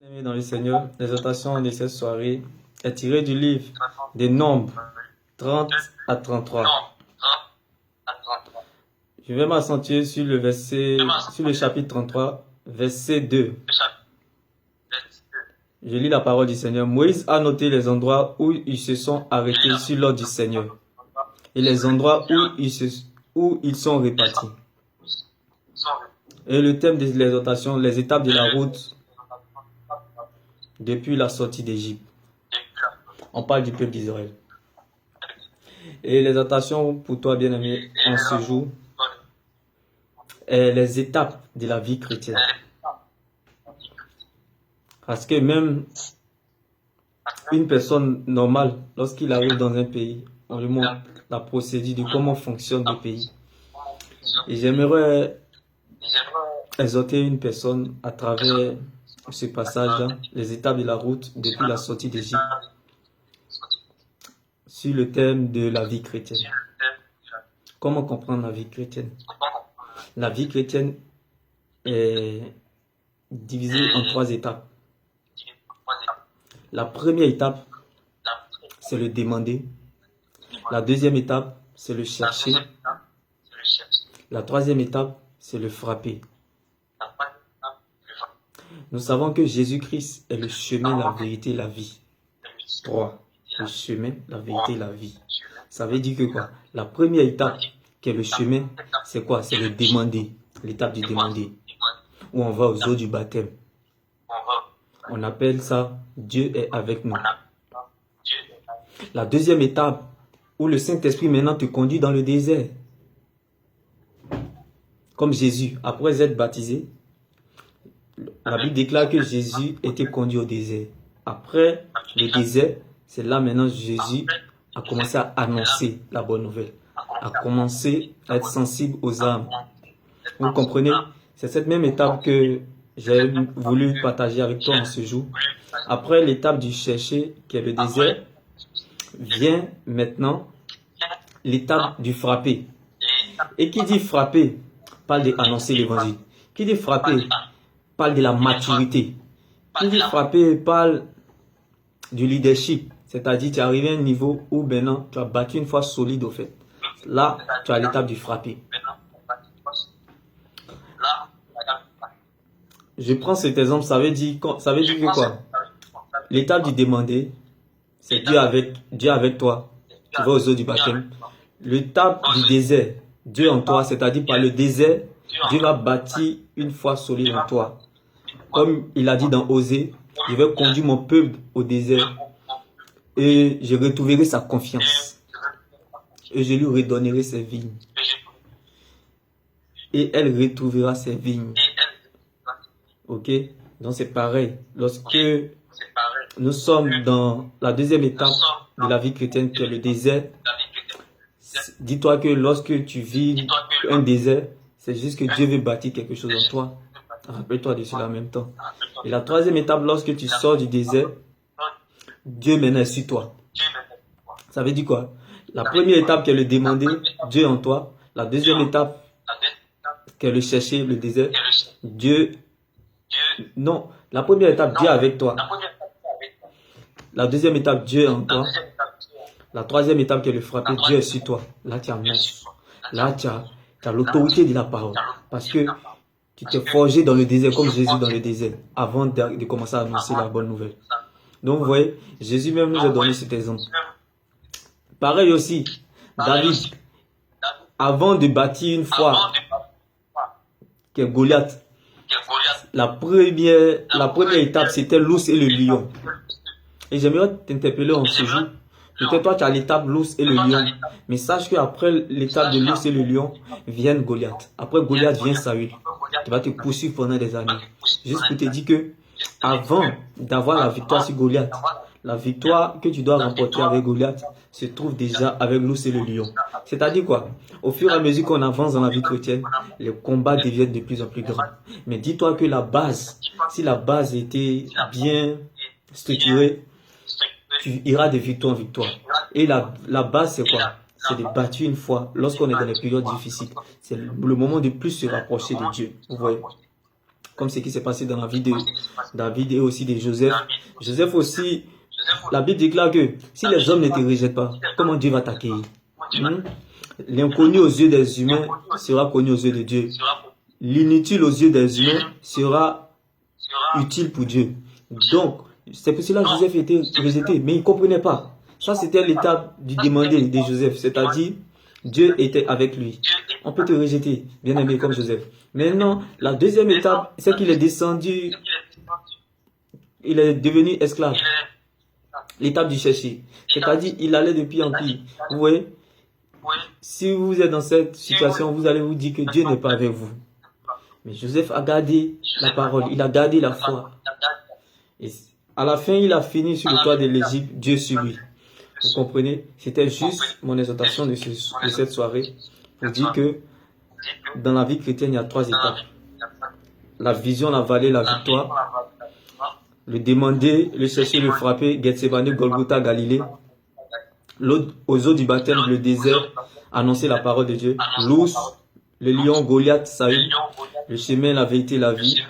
Amis dans le Seigneur, l'exhortation de cette soirée est tirée du livre des Nombres 30 à 33. Je vais m'accentuer sur le chapitre 33, verset 2. Je lis la parole du Seigneur. Moïse a noté les endroits où ils se sont arrêtés sur l'ordre du Seigneur et les endroits où ils sont répartis. Et le thème de l'exhortation, les étapes de la route depuis la sortie d'Égypte. On parle du peuple d'Israël. Et l'exhortation pour toi, bien-aimé, en ce jour, est les étapes de la vie chrétienne. Parce que même une personne normale, lorsqu'il arrive dans un pays, on lui montre la procédure de comment fonctionne le pays. Et j'aimerais exhorter une personne à travers ce passage-là, les étapes de la route depuis la sortie d'Égypte, sur le thème de la vie chrétienne. Comment comprendre la vie chrétienne? La vie chrétienne est divisée en 3 étapes. La première étape, c'est le demander. La deuxième étape, c'est le chercher. La troisième étape, c'est le frapper. Nous savons que Jésus-Christ est le chemin, la vérité, la vie. 3. Le chemin, la vérité, la vie. Ça veut dire que quoi? La première étape, qui est le chemin, c'est quoi? C'est le demander. L'étape du demander. Où on va aux eaux du baptême. On appelle ça Dieu est avec nous. La deuxième étape, où le Saint-Esprit maintenant te conduit dans le désert. Comme Jésus, après être baptisé, la Bible déclare que Jésus était conduit au désert. Après le désert, c'est là maintenant Jésus a commencé à annoncer la bonne nouvelle, a commencé à être sensible aux âmes. Vous comprenez? C'est cette même étape que j'ai voulu partager avec toi en ce jour. Après l'étape du chercher, qui est le désert, vient maintenant l'étape du frapper. Et qui dit frapper, parle d'annoncer l'évangile. Qui dit frapper, parle de la maturité. Qui dit frapper, parle du leadership. C'est-à-dire, tu es arrivé à un niveau où maintenant, tu as battu une foi solide au fait. Là, tu as l'étape du frapper. Je prends cet exemple, ça veut dire que quoi? L'étape du demander, c'est Dieu avec toi. Tu vas aux eaux du baptême. L'étape du désert, Dieu en toi, c'est-à-dire par le désert, Dieu va bâtir une foi solide en toi. Comme il a dit dans Osée, je vais conduire mon peuple au désert et je retrouverai sa confiance. Et je lui redonnerai ses vignes. Et elle retrouvera ses vignes. Ok? Donc c'est pareil. Lorsque nous sommes dans la deuxième étape de la vie chrétienne, qui est le désert, dis-toi que lorsque tu vis un désert, c'est juste que Dieu veut bâtir quelque chose en toi. Rappelle-toi de cela en même temps. Et la troisième étape, lorsque tu sors du désert, Dieu maintenant est sur toi. Ça veut dire quoi? La première étape qui est le demander, Dieu en toi. La deuxième étape qui est le chercher, le désert, Dieu. Non, la première étape, Dieu avec toi. La deuxième étape, Dieu en toi. La troisième étape qui est le frapper, Dieu est sur toi. Là, tu as Là, tu as l'autorité de la parole. Parce que tu t'es forgé dans le désert, comme Jésus dans le désert, avant de commencer à annoncer la bonne nouvelle. Donc, vous voyez, Jésus même nous a donné cet exemple. Pareil aussi, David, avant de bâtir une foi, qui est Goliath, la première étape, c'était l'ours et le lion. Et j'aimerais t'interpeller en ce jour. Peut-être toi, tu as l'étape l'ours et le lion. Mais sache qu'après l'étape de l'ours et le lion, vient Goliath. Après Goliath, vient Saül. Tu vas te poursuivre pendant des années. Juste pour te dire que, avant d'avoir la victoire sur Goliath, la victoire que tu dois remporter avec Goliath se trouve déjà avec l'ours et le lion. C'est-à-dire quoi? Au fur et à mesure qu'on avance dans la vie chrétienne, les combats deviennent de plus en plus grands. Mais dis-toi que la base, si la base était bien structurée, tu iras de victoire en victoire. Et la base, c'est quoi? C'est de bâtir une foi lorsqu'on est dans les périodes difficiles. C'est le moment de plus se rapprocher de Dieu. Vous voyez? comme ce qui s'est passé dans la vie de David et aussi de Joseph. Joseph aussi, la Bible déclare que si les hommes ne te rejettent pas, comment Dieu va t'accueillir? L'inconnu aux yeux des humains sera connu aux yeux de Dieu. L'inutile aux yeux des humains sera utile pour Dieu. Donc, c'est pour cela que Joseph était rejeté, mais il ne comprenait pas. Ça, c'était l'étape du demandé de Joseph, c'est-à-dire Dieu était avec lui. On peut te rejeter, bien aimé comme Joseph. Maintenant, la deuxième étape, c'est qu'il est descendu, il est devenu esclave. L'étape du chercher, c'est-à-dire il allait de pire en pire. Vous voyez, si vous êtes dans cette situation, vous allez vous dire que Dieu n'est pas avec vous. Mais Joseph a gardé la parole, il a gardé la foi. Et à la fin, il a fini sur le toit de l'Égypte, Dieu sur lui. Vous comprenez? C'était juste mon exhortation de cette soirée pour dire que dans la vie chrétienne, il y a 3 étapes. La vision, la vallée, la victoire. Le demander, le chercher, le frapper, Gethsemane, Golgotha, Galilée. L'autre, aux eaux du baptême, le désert, annoncer la parole de Dieu. L'ours, le lion, Goliath, Saül. Le chemin, la vérité, la vie.